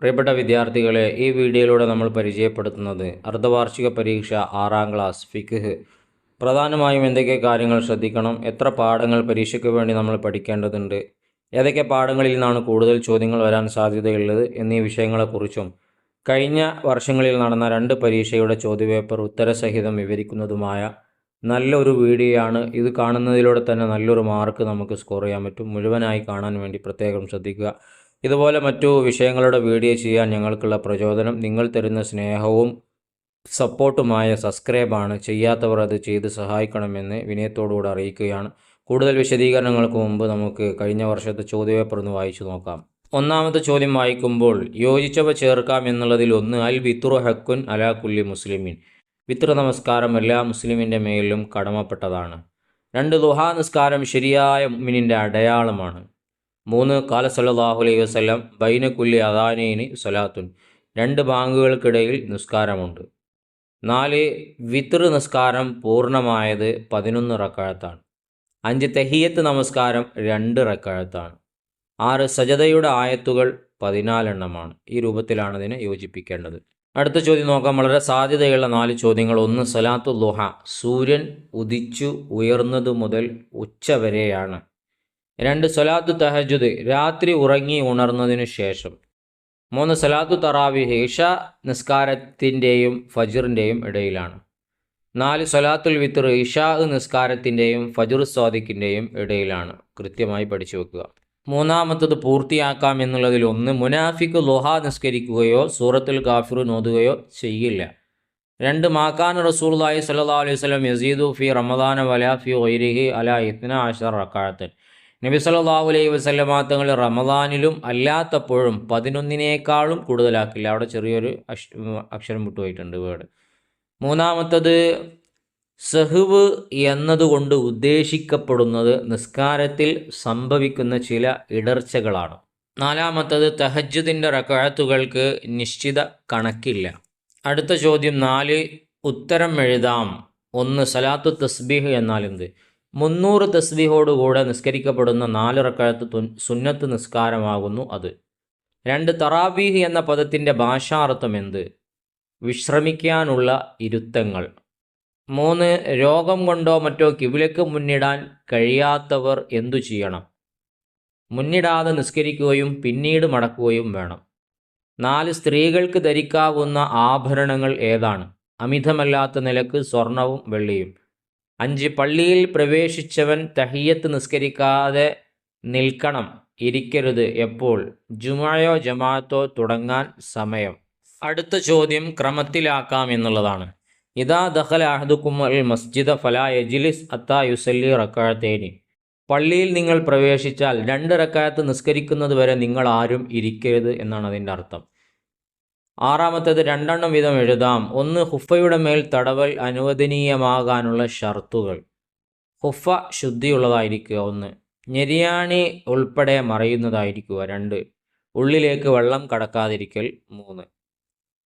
പ്രിയപ്പെട്ട വിദ്യാർത്ഥികളെ, ഈ വീഡിയോയിലൂടെ നമ്മൾ പരിചയപ്പെടുത്തുന്നത് അർദ്ധവാർഷിക പരീക്ഷ 6ാം ക്ലാസ് ഫിഖ്. പ്രധാനമായും എന്തൊക്കെ കാര്യങ്ങൾ ശ്രദ്ധിക്കണം, എത്ര പാഠങ്ങൾ പരീക്ഷയ്ക്ക് വേണ്ടി നമ്മൾ പഠിക്കേണ്ടതുണ്ട്, ഏതൊക്കെ പാഠങ്ങളിൽ നിന്നാണ് കൂടുതൽ ചോദ്യങ്ങൾ വരാൻ സാധ്യതയുള്ളത് എന്നീ വിഷയങ്ങളെക്കുറിച്ചും കഴിഞ്ഞ വർഷങ്ങളിൽ നടന്ന 2 പരീക്ഷയുടെ ചോദ്യപേപ്പർ ഉത്തരസഹിതം വിവരിക്കുന്നതുമായ നല്ലൊരു വീഡിയോയാണ്. ഇത് കാണുന്നതിലൂടെ തന്നെ നല്ലൊരു മാർക്ക് നമുക്ക് സ്കോർ ചെയ്യാൻ പറ്റും. മുഴുവനായി കാണാൻ വേണ്ടി പ്രത്യേകം ശ്രദ്ധിക്കുക. ഇതുപോലെ മറ്റു വിഷയങ്ങളുടെ വീഡിയോ ചെയ്യാൻ ഞങ്ങൾക്കുള്ള പ്രചോദനം നിങ്ങൾ തരുന്ന സ്നേഹവും സപ്പോർട്ടുമായ സബ്സ്ക്രൈബാണ്. ചെയ്യാത്തവർ അത് ചെയ്ത് സഹായിക്കണമെന്ന് വിനയത്തോടുകൂടി അറിയിക്കുകയാണ്. കൂടുതൽ വിശദീകരണങ്ങൾക്ക് മുമ്പ് നമുക്ക് കഴിഞ്ഞ വർഷത്തെ ചോദ്യപേപ്പർ ഒന്ന് വായിച്ചു നോക്കാം. ഒന്നാമത്തെ ചോദ്യം വായിക്കുമ്പോൾ യോജിച്ചവ ചേർക്കാം എന്നുള്ളതിൽ ഒന്ന്, അൽ വിത്രു ഹക്കുൻ അലാ കുല്ലി മുസ്ലിമിൻ. വിത്ര നമസ്കാരം എല്ലാ മുസ്ലിമിൻ്റെ മേലും കടമപ്പെട്ടതാണ്. 2, ദുഹാ നിസ്കാരം ശരിയായ മുഅ്മിനിൻ്റെ അടയാളമാണ്. 3, ഖാല സല്ലല്ലാഹു അലൈഹി വസല്ലം ബൈന കുല്ലി അദാനൈനി സ്വലാത്തുൻ. 2 ബാങ്കുകൾക്കിടയിൽ നിസ്കാരമുണ്ട്. 4, വിത്ർ നിസ്കാരം പൂർണ്ണമായത് 11 റക്അത്താണ്. 5, തഹിയ്യത്ത് നമസ്കാരം 2 റക്അത്താണ്. 6, സജദയുടെ ആയത്തുകൾ 14 എണ്ണമാണ്. ഈ രൂപത്തിലാണ് ഇതിനെ യോജിപ്പിക്കേണ്ടത്. അടുത്ത ചോദ്യം നോക്കാം. വളരെ സാധ്യതയുള്ള 4 ചോദ്യങ്ങൾ. 1, സലാത്തു ദുഹ സൂര്യൻ ഉദിച്ചു ഉയർന്നതു മുതൽ ഉച്ച വരെയാണ്. 2, സലാത്തു തഹജ്ജുദ് രാത്രി ഉറങ്ങി ഉണർന്നതിനു ശേഷം. 3, സലാത്തു തറാവിഹ് ഇഷ നിസ്കാരത്തിൻ്റെയും ഫജ്റിൻ്റെയും ഇടയിലാണ്. 4, സലാത്തുൽ വിത്ർ ഇഷാ നിസ്കാരത്തിൻ്റെയും ഫജ്ർ സ്വാദിഖിൻ്റെയും ഇടയിലാണ്. കൃത്യമായി പഠിച്ചു വെക്കുക. മൂന്നാമത്തത് പൂർത്തിയാക്കാം എന്നുള്ളതിൽ 1, മുനാഫിക്ക് ലുഹാ നിസ്കരിക്കുകയോ സൂറത്തുൽ കാഫിറൂൻ ഓതുകയോ ചെയ്യില്ല. 2, മാക്കാൻ റസൂലുള്ളാഹി സ്വല്ലല്ലാഹു അലൈഹി വസല്ലം യസീദു ഫി റമദാന വലാ ഫി ഗൈരിഹി അലാ 12 റക്അത്ത്. നബി സല്ലല്ലാഹു അലൈഹി വസല്ലമ തങ്ങൾ റമദാനിലും അല്ലാത്തപ്പോഴും 11നേക്കാളും കൂടുതലാക്കില്ല. അവിടെ ചെറിയൊരു അക്ഷരം വിട്ടുപോയിട്ടുണ്ട്, വേർഡ്. മൂന്നാമത്തത് സഹ്വ് എന്നതുകൊണ്ട് ഉദ്ദേശിക്കപ്പെടുന്നത് നിസ്കാരത്തിൽ സംഭവിക്കുന്ന ചില ഇടർച്ചകളാണ്. 4, തഹജ്ജുദിൻ്റെ റക്അത്തുകൾക്ക് നിശ്ചിത കണക്കില്ല. അടുത്ത ചോദ്യം 4, ഉത്തരം എഴുതാം. 1, സലാത്തു തസ്ബീഹ് എന്നാൽ എന്ത്? 300 തസ്ബീഹോടുകൂടെ നിസ്കരിക്കപ്പെടുന്ന 4 റക്അത്ത് സുന്നത്ത് നിസ്കാരമാകുന്നു അത്. 2, തറാവീഹ് എന്ന പദത്തിൻ്റെ ഭാഷാർത്ഥം എന്ത്? വിശ്രമിക്കാനുള്ള ഇരുത്തങ്ങൾ. 3, രോഗം കൊണ്ടോ മറ്റോ കിബിലക്ക് മുന്നിടാൻ കഴിയാത്തവർ എന്തു ചെയ്യണം? മുന്നിടാതെ നിസ്കരിക്കുകയും പിന്നീട് മടക്കുകയും വേണം. 4, സ്ത്രീകൾക്ക് ധരിക്കാവുന്ന ആഭരണങ്ങൾ ഏതാണ്? അമിതമല്ലാത്ത നിലക്ക് സ്വർണവും വെള്ളിയും. 5, പള്ളിയിൽ പ്രവേശിച്ചവൻ തഹിയ്യത്ത് നിസ്കരിക്കാതെ നിൽക്കണം, ഇരിക്കരുത്. എപ്പോൾ? ജുമുഅയോ ജമാഅത്തോ തുടങ്ങാൻ സമയം. അടുത്ത ചോദ്യം ക്രമത്തിലാക്കാം എന്നുള്ളതാണ്. ഇദാ ദഖല അഹദുക്കും അൽ മസ്ജിദ ഫലാ യജ്ലിസ് ഹത്താ യുസല്ലി റക്അത്തൈനി. പള്ളിയിൽ നിങ്ങൾ പ്രവേശിച്ചാൽ 2 റക്അത്ത് നിസ്കരിക്കുന്നത് വരെ നിങ്ങൾ ആരും ഇരിക്കരുത് എന്നാണ് അതിൻ്റെ അർത്ഥം. 6, 2 വീതം എഴുതാം. 1, ഹുഫയുടെ മേൽ തടവൽ അനുവദനീയമാകാനുള്ള ഷർത്തുകൾ. ഹുഫ ശുദ്ധിയുള്ളതായിരിക്കുക. 1, ഞെരിയാണി ഉൾപ്പെടെ മറയുന്നതായിരിക്കുക. 2, ഉള്ളിലേക്ക് വെള്ളം കടക്കാതിരിക്കൽ. 3,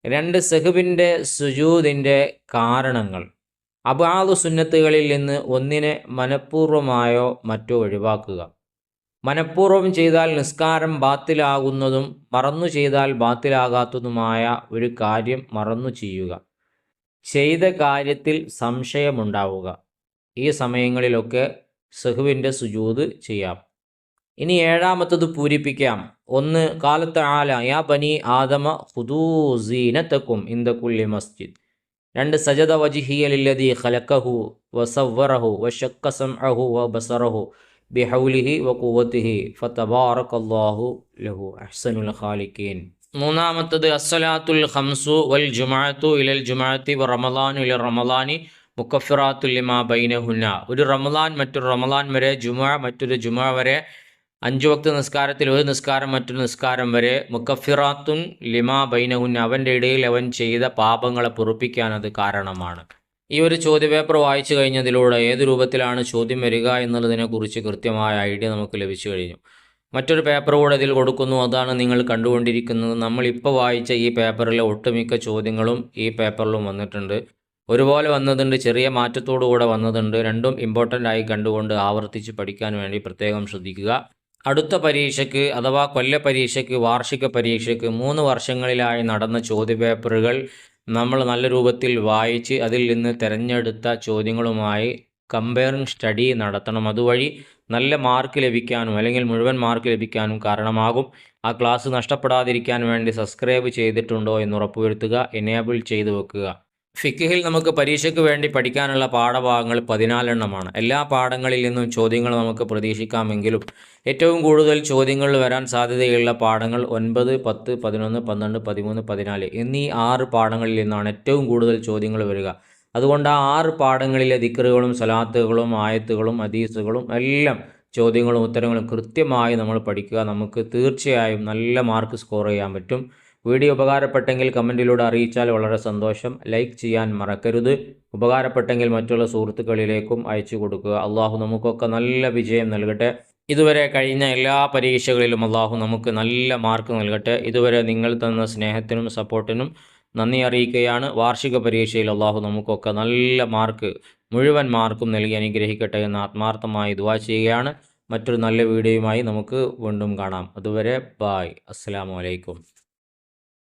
2, സഹ്വിൻ്റെ സുജൂദിൻ്റെ കാരണങ്ങൾ. അബ്ആദു സുന്നത്തുകളിൽ നിന്ന് ഒന്നിനെ മനഃപൂർവമായോ മറ്റോ ഒഴിവാക്കുക. മനഃപൂർവ്വം ചെയ്താൽ നിസ്കാരം ബാത്തിലാകുന്നതും മറന്നു ചെയ്താൽ ബാത്തിലാകാത്തതുമായ ഒരു കാര്യം മറന്നു ചെയ്യുക. ചെയ്ത കാര്യത്തിൽ സംശയമുണ്ടാവുക. ഈ സമയങ്ങളിലൊക്കെ സഹ്വിൻ്റെ സുജൂദ് ചെയ്യാം. ഇനി 7 പൂരിപ്പിക്കാം. 1, ഖാല തആല യാ ബനി ആദമ ഖുദൂ സീനതകും ഇൻദ കുല്ലി മസ്ജിദ്. 2, സജദ വജ്ഹിയ ലില്ലദീ ഖലഖഹു വസവ്വറഹു വശക്ക സംഅഹു വബസറഹു ബിഹൗലിഹി വഖുവതിഹി ഫതബാറകല്ലാഹു ലഹു അഹ്സനുൽ ഖാലിഖീൻ. 3, അസ്സലാത്തുൽ ഖംസു വൽ ജുമുഅത്തു ഇലൽ ജുമുഅത്തി വറമളാനു ഇല റമളാനി മുകഫിറാത്തുൽ ലിമാ ബൈനഹുന്ന. ഒരു റമളാൻ മറ്റൊരു റമളാൻ വരെ, ജുമുഅ മറ്റൊരു ജുമുഅ വരെ, 5 വക്ത് നിസ്കാരത്തിൽ ഒരു നിസ്കാരം മറ്റൊരു നിസ്കാരം വരെ. മുകഫിറാത്തുൻ ലിമാ ബൈനഹുന്ന, അവൻ്റെ ഇടയിൽ അവൻ ചെയ്ത പാപങ്ങളെ പൊറുപ്പിക്കാൻ അത് കാരണമാണ്. ഈ ഒരു ചോദ്യപേപ്പർ വായിച്ചു കഴിഞ്ഞതിലൂടെ ഏത് രൂപത്തിലാണ് ചോദ്യം വരിക എന്നുള്ളതിനെക്കുറിച്ച് കൃത്യമായ ഐഡിയ നമുക്ക് ലഭിച്ചു കഴിഞ്ഞു. മറ്റൊരു പേപ്പർ കൂടെ ഇതിൽ കൊടുക്കുന്നു, അതാണ് നിങ്ങൾ കണ്ടുകൊണ്ടിരിക്കുന്നത്. നമ്മളിപ്പോൾ വായിച്ച ഈ പേപ്പറിലെ ഒട്ടുമിക്ക ചോദ്യങ്ങളും ഈ പേപ്പറിലും വന്നിട്ടുണ്ട്. ഒരുപോലെ വന്നതുണ്ട്, ചെറിയ മാറ്റത്തോടു കൂടെ വന്നതുണ്ട്. രണ്ടും ഇമ്പോർട്ടൻ്റ് ആയി കണ്ടുകൊണ്ട് ആവർത്തിച്ച് പഠിക്കാൻ വേണ്ടി പ്രത്യേകം ശ്രദ്ധിക്കുക. അടുത്ത പരീക്ഷയ്ക്ക് അഥവാ കൊല്ല പരീക്ഷയ്ക്ക്, വാർഷിക പരീക്ഷയ്ക്ക് 3 വർഷങ്ങളിലായി നടന്ന ചോദ്യപേപ്പറുകൾ നമ്മൾ നല്ല രൂപത്തിൽ വായിച്ച് അതിൽ നിന്ന് തിരഞ്ഞെടുത്ത ചോദ്യങ്ങളുമായി കമ്പയറിംഗ് സ്റ്റഡി നടത്തണം. അതുവഴി നല്ല മാർക്ക് ലഭിക്കാനും അല്ലെങ്കിൽ മുഴുവൻ മാർക്ക് ലഭിക്കാനും കാരണമാകും. ആ ക്ലാസ് നഷ്ടപ്പെടാതിരിക്കാൻ വേണ്ടി സബ്സ്ക്രൈബ് ചെയ്തിട്ടുണ്ടോ എന്ന് ഉറപ്പുവരുത്തുക, എനേബിൾ ചെയ്തു വെക്കുക. ഫിഖ്ഹിൽ നമുക്ക് പരീക്ഷയ്ക്ക് വേണ്ടി പഠിക്കാനുള്ള പാഠഭാഗങ്ങൾ 14 എണ്ണമാണ്. എല്ലാ പാഠങ്ങളിൽ നിന്നും ചോദ്യങ്ങൾ നമുക്ക് പ്രതീക്ഷിക്കാമെങ്കിലും ഏറ്റവും കൂടുതൽ ചോദ്യങ്ങൾ വരാൻ സാധ്യതയുള്ള പാഠങ്ങൾ 9, 10, 11, 12, 13, 14 എന്നീ 6 പാഠങ്ങളിൽ നിന്നാണ് ഏറ്റവും കൂടുതൽ ചോദ്യങ്ങൾ വരിക. അതുകൊണ്ട് ആ 6 പാഠങ്ങളിലെ ദിക്റുകളും സലാത്തുകളും ആയത്തുകളും ഹദീസുകളും എല്ലാം ചോദ്യങ്ങളും ഉത്തരങ്ങളും കൃത്യമായി നമ്മൾ പഠിക്കുക. നമുക്ക് തീർച്ചയായും നല്ല മാർക്ക് സ്കോർ ചെയ്യാൻ പറ്റും. വീഡിയോ ഉപകാരപ്പെട്ടെങ്കിൽ കമൻറ്റിലൂടെ അറിയിച്ചാൽ വളരെ സന്തോഷം. ലൈക്ക് ചെയ്യാൻ മറക്കരുത്. ഉപകാരപ്പെട്ടെങ്കിൽ മറ്റുള്ള സുഹൃത്തുക്കളിലേക്കും അയച്ചു കൊടുക്കുക. അള്ളാഹു നമുക്കൊക്കെ നല്ല വിജയം നൽകട്ടെ. ഇതുവരെ കഴിഞ്ഞ എല്ലാ പരീക്ഷകളിലും അള്ളാഹു നമുക്ക് നല്ല മാർക്ക് നൽകട്ടെ. ഇതുവരെ നിങ്ങൾ തന്ന സ്നേഹത്തിനും സപ്പോർട്ടിനും നന്ദി അറിയിക്കുകയാണ്. വാർഷിക പരീക്ഷയിൽ അള്ളാഹു നമുക്കൊക്കെ നല്ല മാർക്ക്, മുഴുവൻ മാർക്കും നൽകി അനുഗ്രഹിക്കട്ടെ എന്ന് ആത്മാർത്ഥമായി ദുആ ചെയ്യുകയാണ്. മറ്റൊരു നല്ല വീഡിയോയുമായി നമുക്ക് വീണ്ടും കാണാം. അതുവരെ ബായ്. അസ്സലാമു അലൈക്കും.